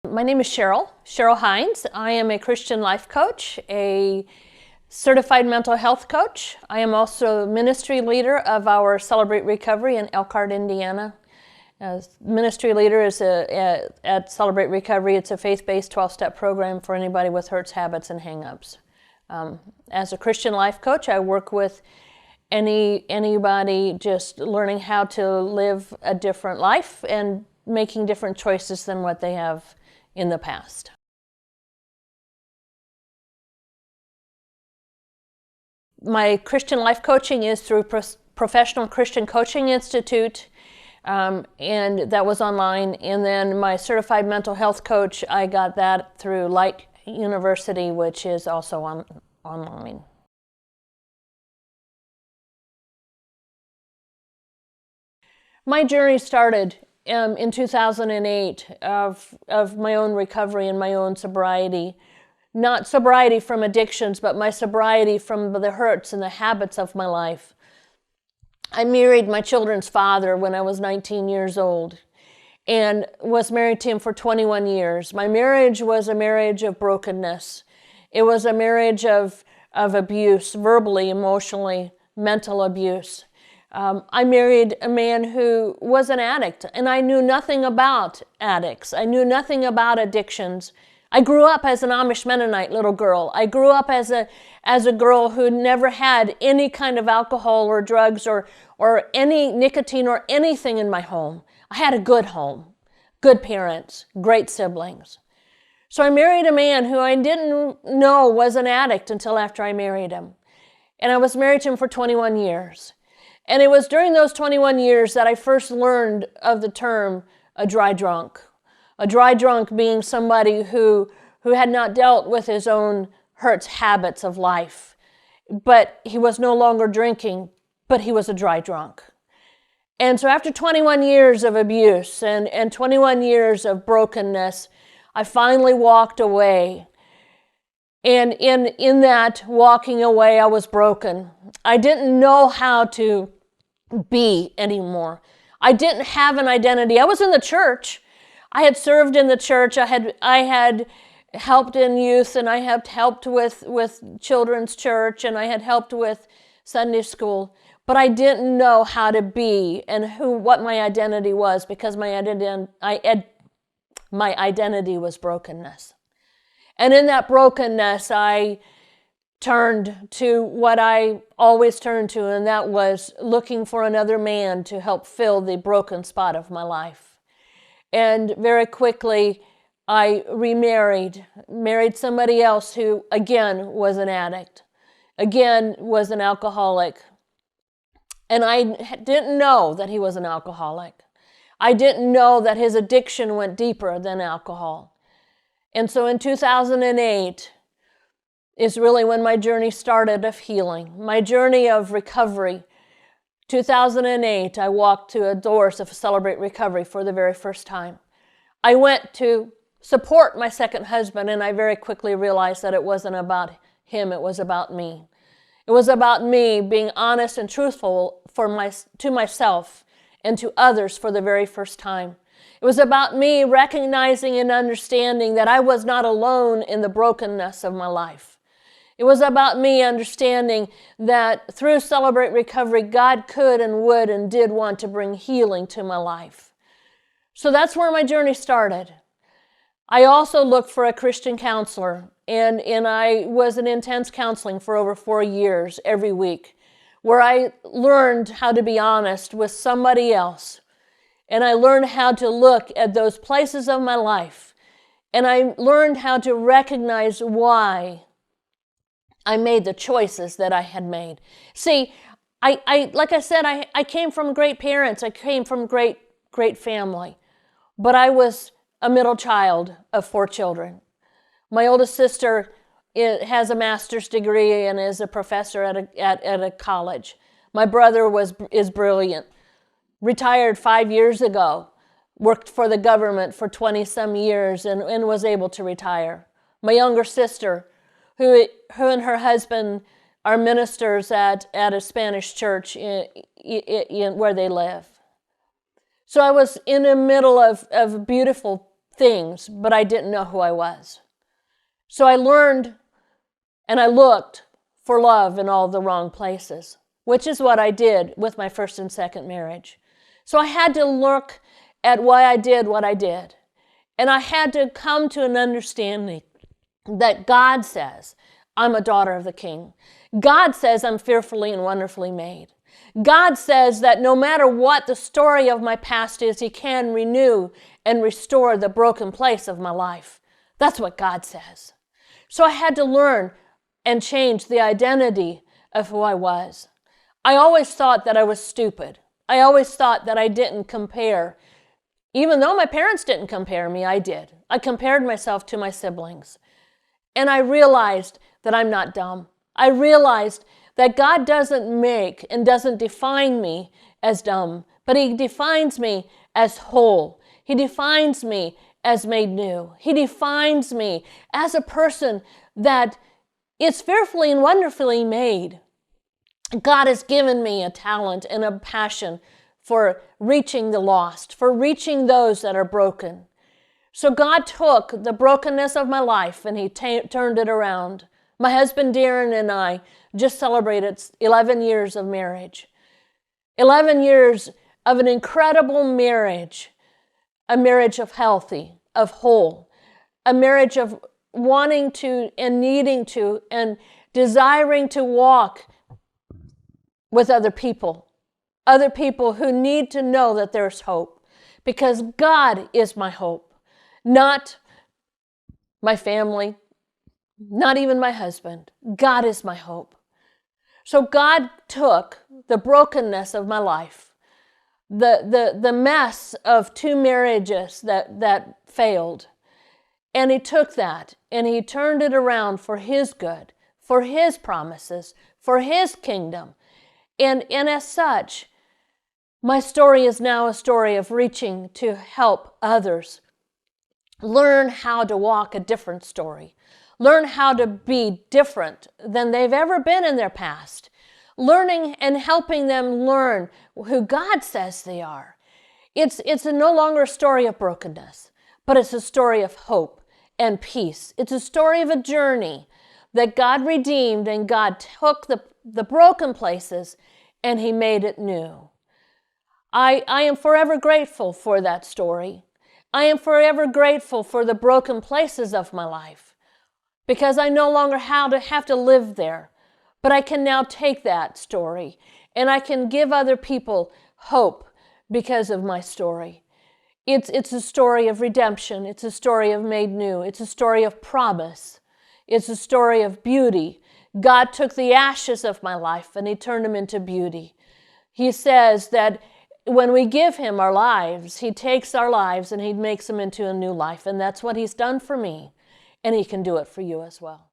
My name is Cheryl Hines. I am a Christian life coach, a certified mental health coach. I am also ministry leader of our Celebrate Recovery in Elkhart, Indiana. As ministry leader is at Celebrate Recovery. It's a faith-based 12-step program for anybody with hurts, habits, and hang-ups. As a Christian life coach, I work with anybody just learning how to live a different life and making different choices than what they have in the past. My Christian life coaching is through Professional Christian Coaching Institute, and that was online. And then my certified mental health coach, I got that through Light University, which is also online. My journey started in 2008 of my own recovery and my own sobriety. Not sobriety from addictions, but my sobriety from the hurts and the habits of my life. I married my children's father when I was 19 years old and was married to him for 21 years. My marriage was a marriage of brokenness. It was a marriage of abuse, verbally, emotionally, mental abuse. I married a man who was an addict, and I knew nothing about addicts. I knew nothing about addictions. I grew up as an Amish Mennonite little girl. I grew up as a girl who never had any kind of alcohol or drugs or any nicotine or anything in my home. I had a good home, good parents, great siblings. So I married a man who I didn't know was an addict until after I married him. And I was married to him for 21 years. And it was during those 21 years that I first learned of the term a dry drunk. A dry drunk being somebody who had not dealt with his own hurts, habits of life. But he was no longer drinking, but he was a dry drunk. And so after 21 years of abuse and 21 years of brokenness, I finally walked away. And in that walking away, I was broken. I didn't know how to be anymore. I didn't have an identity. I was in the church. I had served in the church. I had helped in youth, and I had helped with children's church, and I had helped with Sunday school. But I didn't know how to be and what my identity was, because my identity was brokenness. And in that brokenness, I turned to what I always turned to, and that was looking for another man to help fill the broken spot of my life. And very quickly, I remarried, married somebody else who, again, was an addict, again, was an alcoholic. And I didn't know that he was an alcoholic. I didn't know that his addiction went deeper than alcohol. And so in 2008, is really when my journey started of healing, my journey of recovery. 2008, I walked to the doors of Celebrate Recovery for the very first time. I went to support my second husband, and I very quickly realized that it wasn't about him, it was about me. It was about me being honest and truthful to myself and to others for the very first time. It was about me recognizing and understanding that I was not alone in the brokenness of my life. It was about me understanding that through Celebrate Recovery, God could and would and did want to bring healing to my life. So that's where my journey started. I also looked for a Christian counselor, and I was in intense counseling for over 4 years every week, where I learned how to be honest with somebody else. And I learned how to look at those places of my life. And I learned how to recognize why I made the choices that I had made. See, like I said, I came from great parents. I came from great family. But I was a middle child of 4 children. My oldest sister has a master's degree and is a professor at a college. My brother is brilliant. Retired 5 years ago. Worked for the government for 20-some years and was able to retire. My younger sister, who and her husband are ministers at a Spanish church where they live. So I was in the middle of a beautiful things, but I didn't know who I was. So I learned and I looked for love in all the wrong places, which is what I did with my first and second marriage. So I had to look at why I did what I did. And I had to come to an understanding that God says I'm a daughter of the King. God says I'm fearfully and wonderfully made. God says that no matter what the story of my past is, He can renew and restore the broken place of my life. That's what God says. So I had to learn and change the identity of who I was. I always thought that I was stupid. I always thought that I didn't compare. Even though my parents didn't compare me, I did. I compared myself to my siblings. And I realized that I'm not dumb. I realized that God doesn't make and doesn't define me as dumb, but He defines me as whole. He defines me as made new. He defines me as a person that is fearfully and wonderfully made. God has given me a talent and a passion for reaching the lost, for reaching those that are broken. So God took the brokenness of my life and He turned it around. My husband Darren and I just celebrated 11 years of marriage. 11 years of an incredible marriage. A marriage of healthy, of whole. A marriage of wanting to and needing to and desiring to walk with other people who need to know that there's hope, because God is my hope, not my family, not even my husband. God is my hope. So God took the brokenness of my life, the mess of 2 marriages that failed, and He took that and He turned it around for His good, for His promises, for His kingdom. And as such, my story is now a story of reaching to help others learn how to walk a different story, learn how to be different than they've ever been in their past, learning and helping them learn who God says they are. It's no longer a story of brokenness, but it's a story of hope and peace. It's a story of a journey that God redeemed, and God took the broken places and He made it new. I am forever grateful for that story. I am forever grateful for the broken places of my life, because I no longer have to live there, but I can now take that story and I can give other people hope because of my story. It's a story of redemption. It's a story of made new. It's a story of promise. It's a story of beauty. God took the ashes of my life and He turned them into beauty. He says that when we give Him our lives, He takes our lives and He makes them into a new life. And that's what He's done for me. And He can do it for you as well.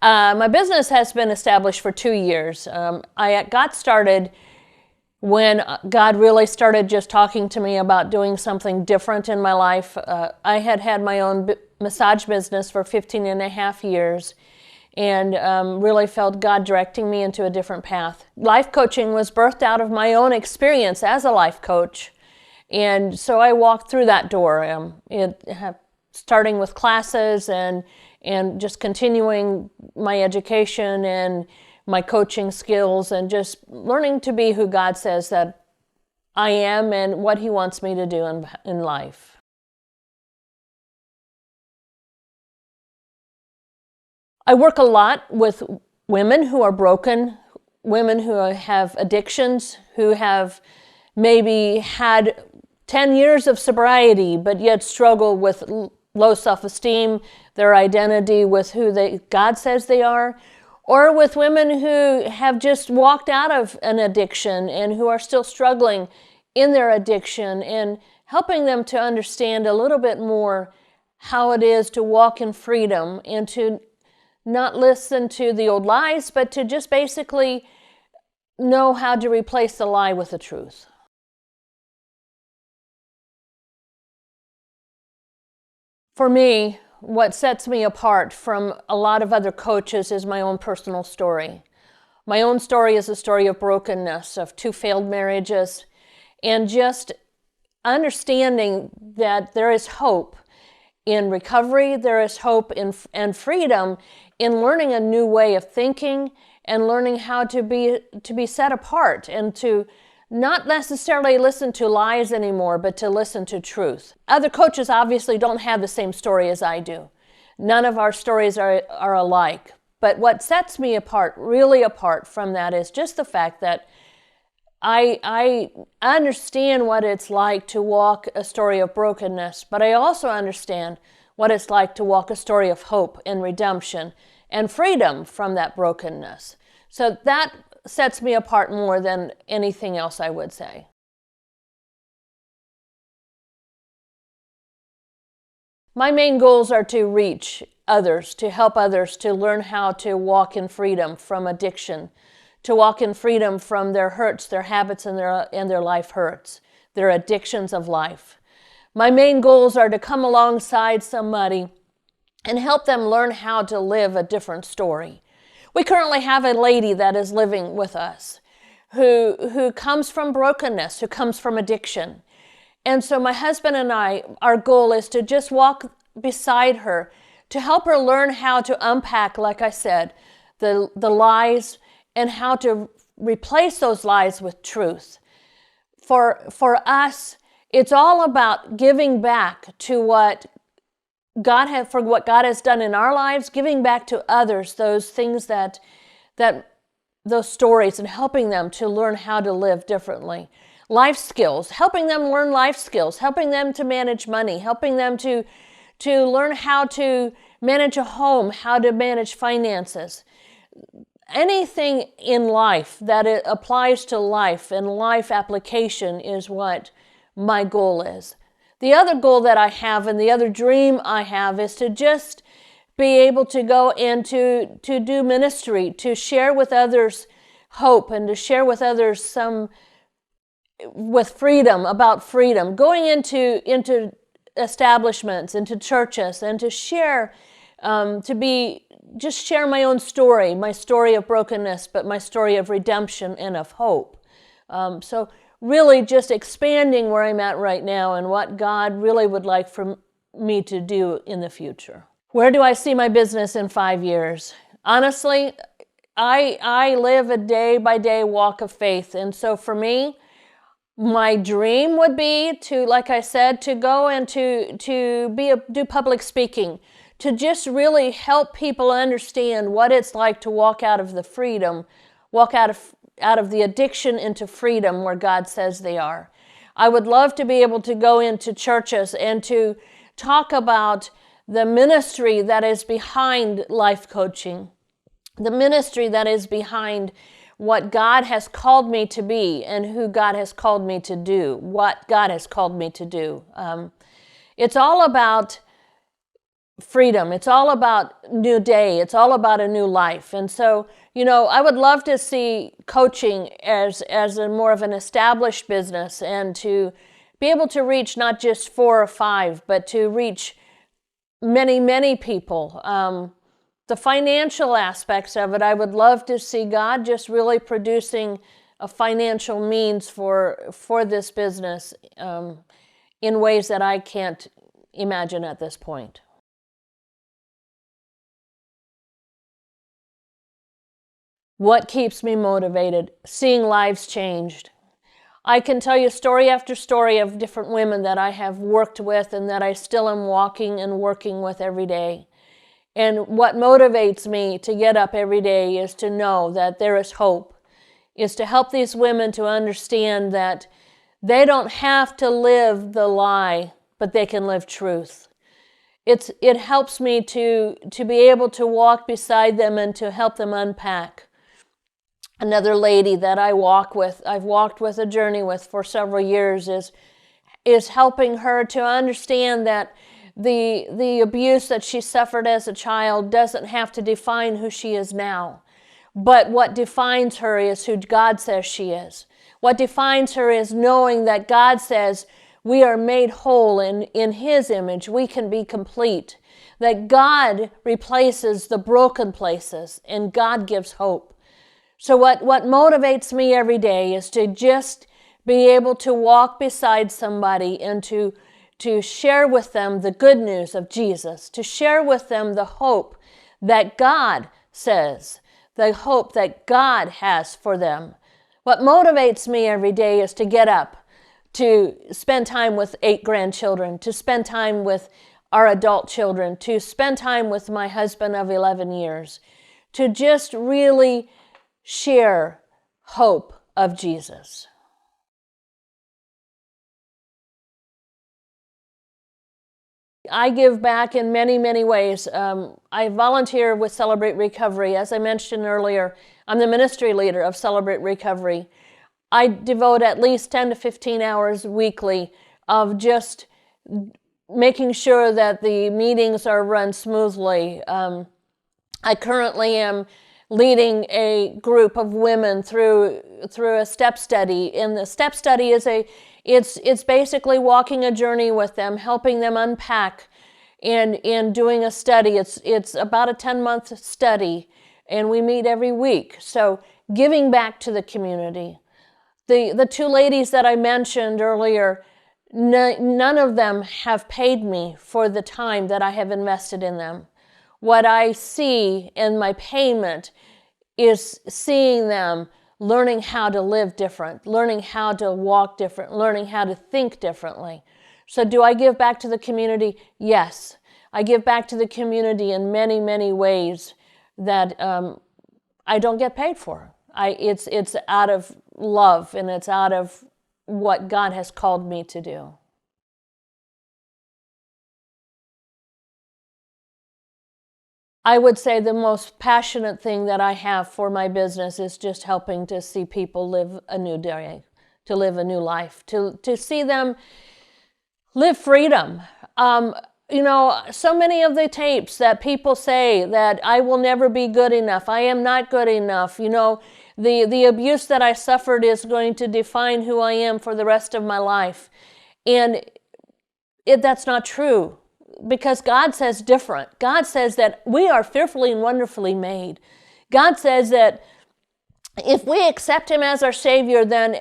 My business has been established for 2 years. I got started when God really started just talking to me about doing something different in my life. I had my own massage business for 15 and a half years. And really felt God directing me into a different path. Life coaching was birthed out of my own experience as a life coach. And so I walked through that door, starting with classes and just continuing my education and my coaching skills and just learning to be who God says that I am and what He wants me to do in life. I work a lot with women who are broken, women who have addictions, who have maybe had 10 years of sobriety, but yet struggle with low self-esteem, their identity with who God says they are, or with women who have just walked out of an addiction and who are still struggling in their addiction, and helping them to understand a little bit more how it is to walk in freedom and to not listen to the old lies, but to just basically know how to replace the lie with the truth. For me, what sets me apart from a lot of other coaches is my own personal story. My own story is a story of brokenness, of 2 failed marriages, and just understanding that there is hope in recovery, there is hope in and freedom in learning a new way of thinking and learning how to be set apart and to not necessarily listen to lies anymore, but to listen to truth. Other coaches obviously don't have the same story as I do. None of our stories are alike. But what sets me apart, really apart from that, is just the fact that I understand what it's like to walk a story of brokenness, but I also understand what it's like to walk a story of hope and redemption and freedom from that brokenness. So that sets me apart more than anything else, I would say. My main goals are to reach others, to help others to learn how to walk in freedom from addiction, to walk in freedom from their hurts, their habits, and their life hurts, their addictions of life. My main goals are to come alongside somebody and help them learn how to live a different story. We currently have a lady that is living with us who comes from brokenness, who comes from addiction. And so my husband and I, our goal is to just walk beside her, to help her learn how to unpack, like I said, the lies and how to replace those lies with truth. For us, it's all about giving back to what God has done in our lives, giving back to others those things that those stories, and helping them to learn how to live differently. Life skills, helping them learn life skills, helping them to manage money, helping them to learn how to manage a home, how to manage finances. Anything in life that it applies to life and life application is what my goal is. The other goal that I have and the other dream I have is to just be able to go and to do ministry, to share with others hope and to share with others with freedom, about freedom, going into establishments, into churches, and to share, just share my own story, my story of brokenness, but my story of redemption and of hope. So really just expanding where I'm at right now and what God really would like for me to do in the future. Where do I see my business in 5 years? Honestly, I live a day-by-day walk of faith. And so for me, my dream would be to, like I said, to go and to do public speaking, to just really help people understand what it's like to walk out of the freedom, walk out of the addiction into freedom where God says they are. I would love to be able to go into churches and to talk about the ministry that is behind life coaching, the ministry that is behind what God has called me to be and who God has called me to do, what God has called me to do. It's all about freedom. It's all about new day. It's all about a new life. And so, I would love to see coaching as a more of an established business and to be able to reach not just 4 or 5, but to reach many, many people. The financial aspects of it, I would love to see God just really producing a financial means for this business in ways that I can't imagine at this point. What keeps me motivated? Seeing lives changed. I can tell you story after story of different women that I have worked with and that I still am walking and working with every day. And what motivates me to get up every day is to know that there is hope, is to help these women to understand that they don't have to live the lie, but they can live truth. It helps me to be able to walk beside them and to help them unpack. Another lady that I've walked with a journey with for several years is helping her to understand that the abuse that she suffered as a child doesn't have to define who she is now. But what defines her is who God says she is. What defines her is knowing that God says we are made whole in His image. We can be complete. That God replaces the broken places and God gives hope. So what motivates me every day is to just be able to walk beside somebody and to share with them the good news of Jesus, to share with them the hope that God says, the hope that God has for them. What motivates me every day is to get up, to spend time with 8 grandchildren, to spend time with our adult children, to spend time with my husband of 11 years, to just really share hope of Jesus. I give back in many, many ways. I volunteer with Celebrate Recovery. As I mentioned earlier, I'm the ministry leader of Celebrate Recovery. I devote at least 10 to 15 hours weekly of just making sure that the meetings are run smoothly. I currently am leading a group of women through a step study. And the step study is it's basically walking a journey with them, helping them unpack and doing a study. It's about a 10-month study, and we meet every week. So giving back to the community. The 2 ladies that I mentioned earlier, none of them have paid me for the time that I have invested in them. What I see in my payment is seeing them learning how to live different, learning how to walk different, learning how to think differently. So do I give back to the community? Yes. I give back to the community in many, many ways that I don't get paid for. It's out of love, and it's out of what God has called me to do. I would say the most passionate thing that I have for my business is just helping to see people live a new day, to live a new life, to see them live freedom. So many of the tapes that people say that I will never be good enough, I am not good enough, the abuse that I suffered is going to define who I am for the rest of my life. And that's not true, because God says different. God says that we are fearfully and wonderfully made. God says that if we accept Him as our Savior, then,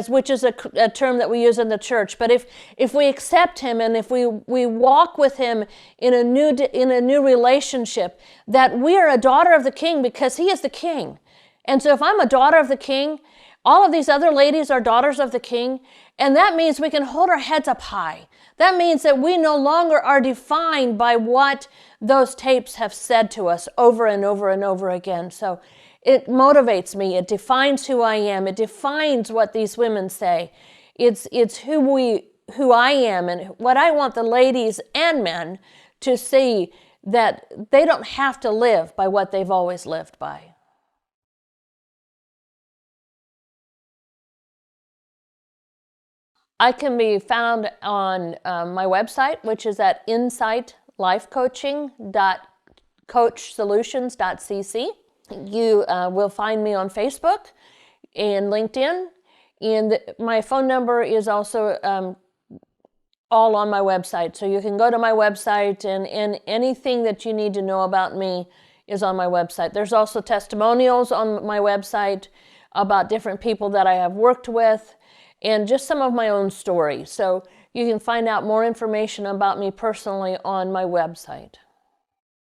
which is a term that we use in the church, but if we accept Him and if we walk with Him in a new relationship, that we are a daughter of the King because He is the King. And so if I'm a daughter of the King, all of these other ladies are daughters of the King, and that means we can hold our heads up high. That means that we no longer are defined by what those tapes have said to us over and over and over again. So it motivates me. It defines who I am. It defines what these women say. It's who I am, and what I want the ladies and men to see, that they don't have to live by what they've always lived by. I can be found on my website, which is at insightlifecoaching.coachsolutions.cc. You will find me on Facebook and LinkedIn, and my phone number is also all on my website. So you can go to my website, and anything that you need to know about me is on my website. There's also testimonials on my website about different people that I have worked with, and just some of my own stories. So you can find out more information about me personally on my website.